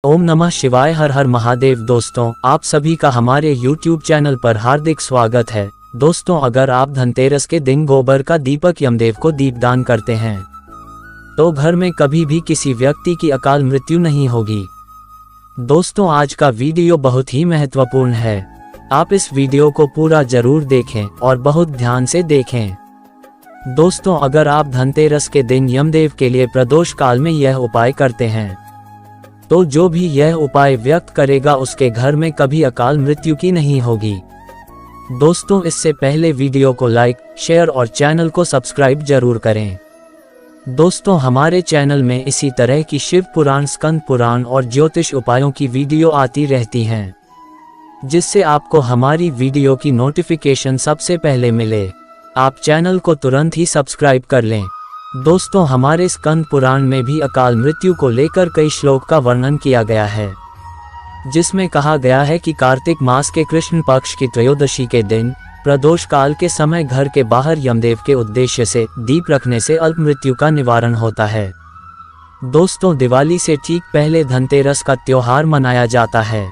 ओम नमः शिवाय। हर हर महादेव। दोस्तों, आप सभी का हमारे YouTube चैनल पर हार्दिक स्वागत है। दोस्तों, अगर आप धनतेरस के दिन गोबर का दीपक यमदेव को दीपदान करते हैं तो घर में कभी भी किसी व्यक्ति की अकाल मृत्यु नहीं होगी। दोस्तों, आज का वीडियो बहुत ही महत्वपूर्ण है। आप इस वीडियो को पूरा जरूर देखें और बहुत ध्यान से देखें। दोस्तों, अगर आप धनतेरस के दिन यमदेव के लिए प्रदोष काल में यह उपाय करते हैं तो जो भी यह उपाय व्यक्त करेगा उसके घर में कभी अकाल मृत्यु की नहीं होगी। दोस्तों, इससे पहले वीडियो को लाइक, शेयर और चैनल को सब्सक्राइब जरूर करें। दोस्तों, हमारे चैनल में इसी तरह की शिव पुराण, स्कंद पुराण और ज्योतिष उपायों की वीडियो आती रहती हैं, जिससे आपको हमारी वीडियो की नोटिफिकेशन सबसे पहले मिले। आप चैनल को तुरंत ही सब्सक्राइब कर लें। दोस्तों, हमारे स्कंद पुराण में भी अकाल मृत्यु को लेकर कई श्लोक का वर्णन किया गया है, जिसमें कहा गया है कि कार्तिक मास के कृष्ण पक्ष की त्रयोदशी के दिन प्रदोष काल के समय घर के बाहर यमदेव के उद्देश्य से दीप रखने से अल्प मृत्यु का निवारण होता है। दोस्तों, दिवाली से ठीक पहले धनतेरस का त्योहार मनाया जाता है।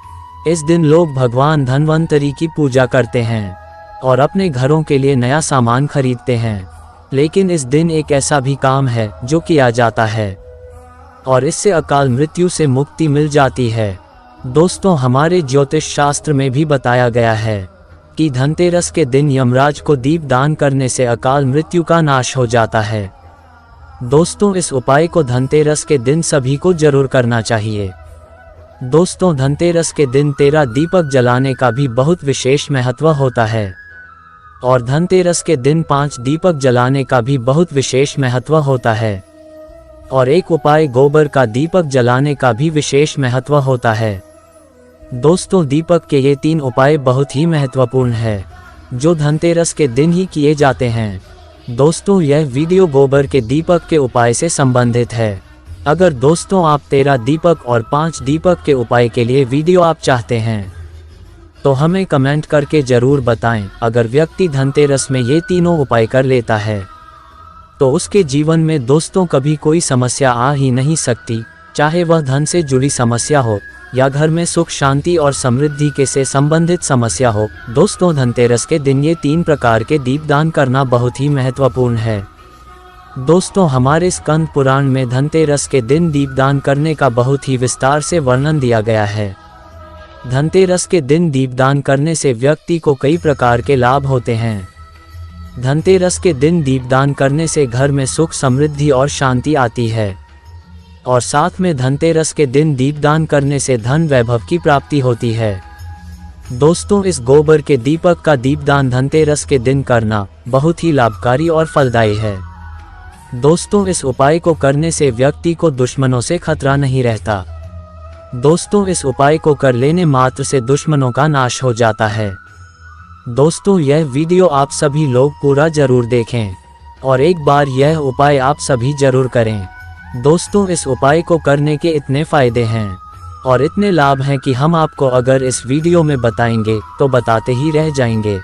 इस दिन लोग भगवान धन्वंतरी की पूजा करते हैं और अपने घरों के लिए नया सामान खरीदते हैं। लेकिन इस दिन एक ऐसा भी काम है जो किया जाता है और इससे अकाल मृत्यु से मुक्ति मिल जाती है। दोस्तों, हमारे ज्योतिष शास्त्र में भी बताया गया है कि धनतेरस के दिन यमराज को दीप दान करने से अकाल मृत्यु का नाश हो जाता है। दोस्तों, इस उपाय को धनतेरस के दिन सभी को जरूर करना चाहिए। दोस्तों, धनतेरस के दिन 13 दीपक जलाने का भी बहुत विशेष महत्व होता है और धनतेरस के दिन 5 दीपक जलाने का भी बहुत विशेष महत्व होता है और एक उपाय गोबर का दीपक जलाने का भी विशेष महत्व होता है। दोस्तों, दीपक के ये 3 उपाय बहुत ही महत्वपूर्ण है जो धनतेरस के दिन ही किए जाते हैं। दोस्तों, यह वीडियो गोबर के दीपक के उपाय से संबंधित है। अगर दोस्तों आप 13 दीपक और 5 दीपक के उपाय के लिए वीडियो आप चाहते हैं तो हमें कमेंट करके जरूर बताएं। अगर व्यक्ति धनतेरस में ये तीनों उपाय कर लेता है तो उसके जीवन में दोस्तों कभी कोई समस्या आ ही नहीं सकती, चाहे वह धन से जुड़ी समस्या हो या घर में सुख शांति और समृद्धि के से संबंधित समस्या हो। दोस्तों, धनतेरस के दिन ये 3 प्रकार के दीपदान करना बहुत ही महत्वपूर्ण है। दोस्तों, हमारे स्कंद पुराण में धनतेरस के दिन दीपदान करने का बहुत ही विस्तार से वर्णन दिया गया है। धनतेरस के दिन दीपदान करने से व्यक्ति को कई प्रकार के लाभ होते हैं। धनतेरस के दिन दीपदान करने से घर में सुख, समृद्धि और शांति आती है और साथ में धनतेरस के दिन दीपदान करने से धन वैभव की प्राप्ति होती है। दोस्तों, इस गोबर के दीपक का दीपदान धनतेरस के दिन करना बहुत ही लाभकारी और फलदायी है। दोस्तों, इस उपाय को करने से व्यक्ति को दुश्मनों से खतरा नहीं रहता। दोस्तों, इस उपाय को कर लेने मात्र से दुश्मनों का नाश हो जाता है। दोस्तों, यह वीडियो आप सभी लोग पूरा जरूर देखें और एक बार यह उपाय आप सभी जरूर करें। दोस्तों, इस उपाय को करने के इतने फायदे हैं और इतने लाभ हैं कि हम आपको अगर इस वीडियो में बताएंगे तो बताते ही रह जाएंगे।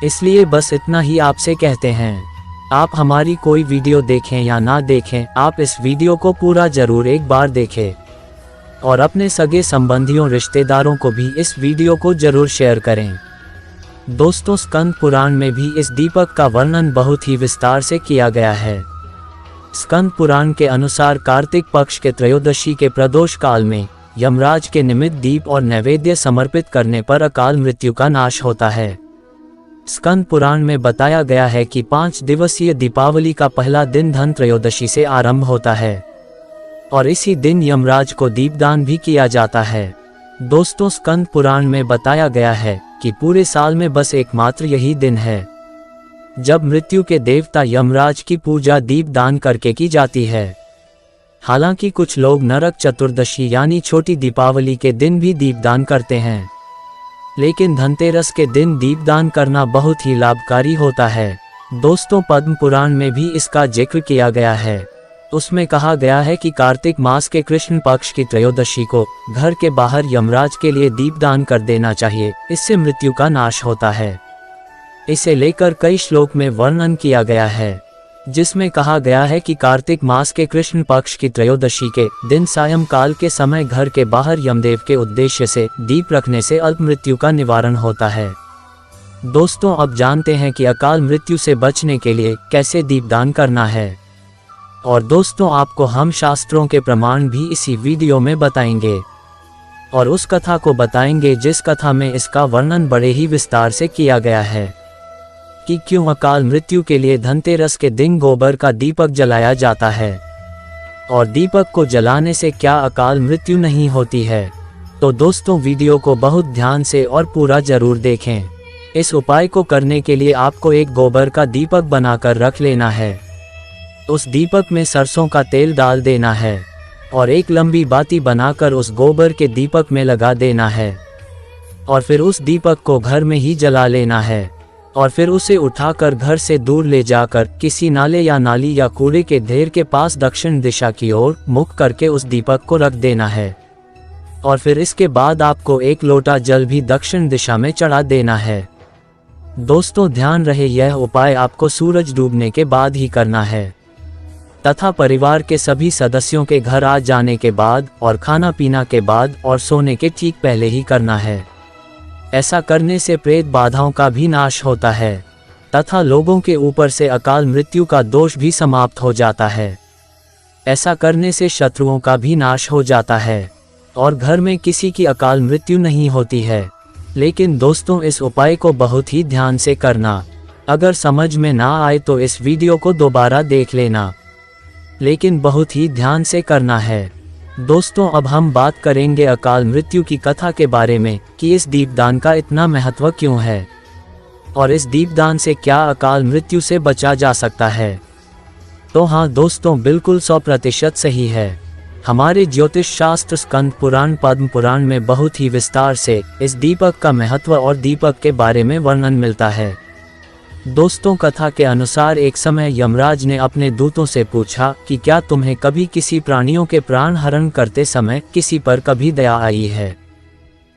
इसलिए बस इतना ही आपसे कहते हैं। आप हमारी कोई वीडियो देखें या ना देखें, आप इस वीडियो को पूरा जरूर एक बार देखें और अपने सगे संबंधियों, रिश्तेदारों को भी इस वीडियो को जरूर शेयर करें। दोस्तों, स्कंद पुराण में भी इस दीपक का वर्णन बहुत ही विस्तार से किया गया है। स्कंद पुराण के अनुसार कार्तिक पक्ष के त्रयोदशी के प्रदोष काल में यमराज के निमित्त दीप और नैवेद्य समर्पित करने पर अकाल मृत्यु का नाश होता है। स्कंद पुराण में बताया गया है कि 5 दिवसीय दीपावली का पहला दिन धन त्रयोदशी से आरंभ होता है और इसी दिन यमराज को दीपदान भी किया जाता है। दोस्तों, स्कंद पुराण में बताया गया है कि पूरे साल में बस एकमात्र यही दिन है जब मृत्यु के देवता यमराज की पूजा दीपदान करके की जाती है। हालांकि कुछ लोग नरक चतुर्दशी यानी छोटी दीपावली के दिन भी दीपदान करते हैं, लेकिन धनतेरस के दिन दीपदान करना बहुत ही लाभकारी होता है। दोस्तों, पद्म पुराण में भी इसका जिक्र किया गया है। उसमें कहा गया है कि कार्तिक मास के कृष्ण पक्ष की त्रयोदशी को घर के बाहर यमराज के लिए दीपदान कर देना चाहिए, इससे मृत्यु का नाश होता है। इसे लेकर कई श्लोक में वर्णन किया गया है। जिसमें कहा गया है कि कार्तिक मास के कृष्ण पक्ष की त्रयोदशी के दिन सायंकाल के समय घर के बाहर यमदेव के उद्देश्य से दीप रखने से अल्प मृत्यु का निवारण होता है। दोस्तों, अब जानते हैं कि अकाल मृत्यु से बचने के लिए कैसे दीपदान करना है। और दोस्तों, आपको हम शास्त्रों के प्रमाण भी इसी वीडियो में बताएंगे और उस कथा को बताएंगे जिस कथा में इसका वर्णन बड़े ही विस्तार से किया गया है कि क्यों अकाल मृत्यु के लिए धनतेरस के दिन गोबर का दीपक जलाया जाता है और दीपक को जलाने से क्या अकाल मृत्यु नहीं होती है। तो दोस्तों, वीडियो को बहुत ध्यान से और पूरा जरूर देखें। इस उपाय को करने के लिए आपको एक गोबर का दीपक बनाकर रख लेना है। उस दीपक में सरसों का तेल डाल देना है और एक लंबी बाती बनाकर उस गोबर के दीपक में लगा देना है और फिर उस दीपक को घर में ही जला लेना है और फिर उसे उठाकर घर से दूर ले जाकर किसी नाले या नाली या कूड़े के ढेर के पास दक्षिण दिशा की ओर मुख करके उस दीपक को रख देना है और फिर इसके बाद आपको एक लोटा जल भी दक्षिण दिशा में चढ़ा देना है। दोस्तों, ध्यान रहे, यह उपाय आपको सूरज डूबने के बाद ही करना है तथा परिवार के सभी सदस्यों के घर आ जाने के बाद और खाना पीना के बाद और सोने के ठीक पहले ही करना है। ऐसा करने से प्रेत बाधाओं का भी नाश होता है तथा लोगों के ऊपर से अकाल मृत्यु का दोष भी समाप्त हो जाता है। ऐसा करने से शत्रुओं का भी नाश हो जाता है और घर में किसी की अकाल मृत्यु नहीं होती है। लेकिन दोस्तों, इस उपाय को बहुत ही ध्यान से करना। अगर समझ में ना आए तो इस वीडियो को दोबारा देख लेना, लेकिन बहुत ही ध्यान से करना है। दोस्तों, अब हम बात करेंगे अकाल मृत्यु की कथा के बारे में कि इस दीपदान का इतना महत्व क्यों है और इस दीपदान से क्या अकाल मृत्यु से बचा जा सकता है। तो हाँ दोस्तों, बिल्कुल 100% सही है। हमारे ज्योतिष शास्त्र स्कंद पुराण पद्म पुराण में बहुत ही विस्तार से इस दीपक का महत्व और दीपक के बारे में वर्णन मिलता है। दोस्तों, कथा के अनुसार एक समय यमराज ने अपने दूतों से पूछा कि क्या तुम्हें कभी किसी प्राणियों के प्राण हरण करते समय किसी पर कभी दया आई है।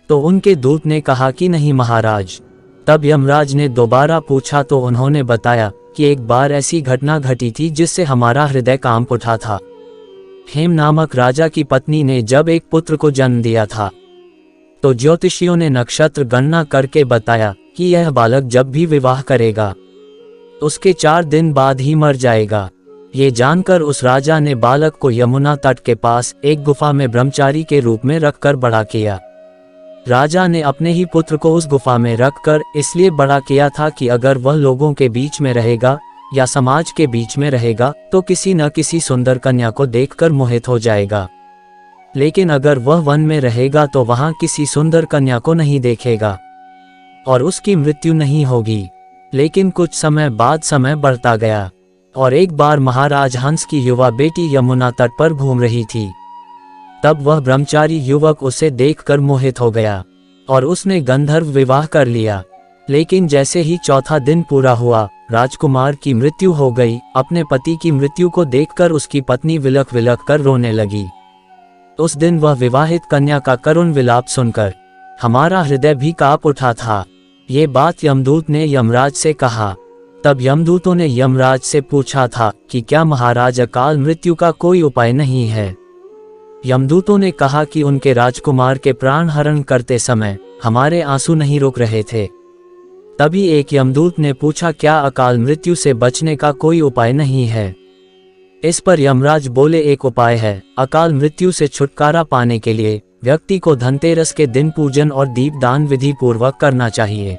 तो उनके दूत ने कहा कि नहीं महाराज। तब यमराज ने दोबारा पूछा तो उन्होंने बताया कि एक बार ऐसी घटना घटी थी जिससे हमारा हृदय कांप उठा था। हेम नामक राजा की पत्नी ने जब एक पुत्र को जन्म दिया था तो ज्योतिषियों ने नक्षत्र गणना करके बताया कि यह बालक जब भी विवाह करेगा उसके 4 दिन बाद ही मर जाएगा। ये जानकर उस राजा ने बालक को यमुना तट के पास एक गुफा में ब्रह्मचारी के रूप में रखकर बड़ा किया। राजा ने अपने ही पुत्र को उस गुफा में रखकर इसलिए बड़ा किया था कि अगर वह लोगों के बीच में रहेगा या समाज के बीच में रहेगा तो किसी न किसी सुंदर कन्या को देखकर मोहित हो जाएगा, लेकिन अगर वह वन में रहेगा तो वहां किसी सुंदर कन्या को नहीं देखेगा और उसकी मृत्यु नहीं होगी। लेकिन कुछ समय बाद समय बढ़ता गया और एक बार महाराज हंस की युवा बेटी यमुना तट पर घूम रही थी। तब वह ब्रह्मचारी युवक उसे देखकर मोहित हो गया और उसने गंधर्व विवाह कर लिया। लेकिन जैसे ही 4था दिन पूरा हुआ, राजकुमार की मृत्यु हो गई। अपने पति की मृत्यु को देखकर उसकी पत्नी विलख विलख कर रोने लगी। उस दिन वह विवाहित कन्या का करुण विलाप सुनकर हमारा हृदय भी कांप उठा था। ये बात यमदूत ने यमराज से कहा। तब यमदूतों ने यमराज से पूछा था कि क्या महाराज अकाल मृत्यु का कोई उपाय नहीं है। यमदूतों ने कहा कि उनके राजकुमार के प्राण हरण करते समय हमारे आंसू नहीं रुक रहे थे। तभी एक यमदूत ने पूछा क्या अकाल मृत्यु से बचने का कोई उपाय नहीं है। इस पर यमराज बोले एक उपाय है। अकाल मृत्यु से छुटकारा पाने के लिए व्यक्ति को धनतेरस के दिन पूजन और दीपदान विधि पूर्वक करना चाहिए।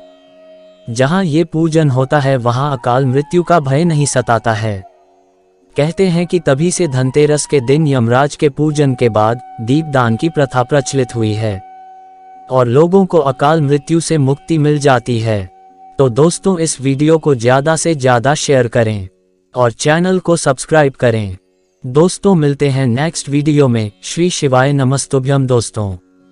जहां ये पूजन होता है वहां अकाल मृत्यु का भय नहीं सताता है। कहते हैं कि तभी से धनतेरस के दिन यमराज के पूजन के बाद दीपदान की प्रथा प्रचलित हुई है और लोगों को अकाल मृत्यु से मुक्ति मिल जाती है। तो दोस्तों, इस वीडियो को ज़्यादा से ज़्यादा शेयर करें और चैनल को सब्सक्राइब करें। दोस्तों, मिलते हैं नेक्स्ट वीडियो में। श्री शिवाय नमस्तुभ्यम दोस्तों।